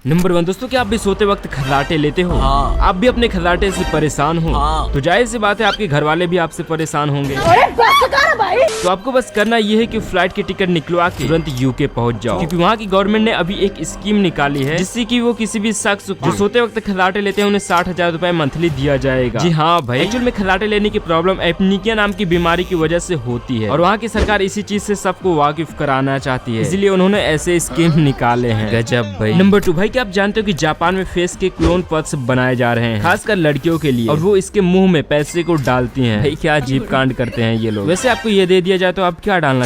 Number 1 दोस्तों, क्या आप भी सोते वक्त खर्राटे लेते हो? हाँ। आप भी अपने खर्राटे से परेशान हो? हाँ। तो जाहिर सी बात है आपके घर वाले भी आपसे परेशान होंगे। तो आपको बस करना ये है कि फ्लाइट की टिकट निकलवा के तुरंत यूके पहुंच जाओ, क्योंकि वहाँ की गवर्नमेंट ने अभी एक स्कीम निकाली है जिससे कि वो किसी भी शख्स जो सोते वक्त खर्राटे लेते हैं उन्हें 60,000 रुपए मंथली दिया जाएगा। जी हाँ भाई, एक्चुअल में खर्राटे लेने की प्रॉब्लम एपनीकिया नाम की बीमारी की वजह से होती है और वहाँ की सरकार इसी चीज से सबको वाकिफ कराना चाहती है, इसलिए उन्होंने ऐसे स्कीम निकाले हैं। गजब भाई। नंबर 2 भाई, क्या आप जानते हो कि जापान में फेस के क्लोन पर्स बनाए जा रहे हैं खासकर लड़कियों के लिए, और वो इसके मुंह में पैसे को डालती हैं। भाई क्या अजीब कांड करते हैं ये लोग। वैसे आपको ये दे दिया जाए तो आप क्या डालना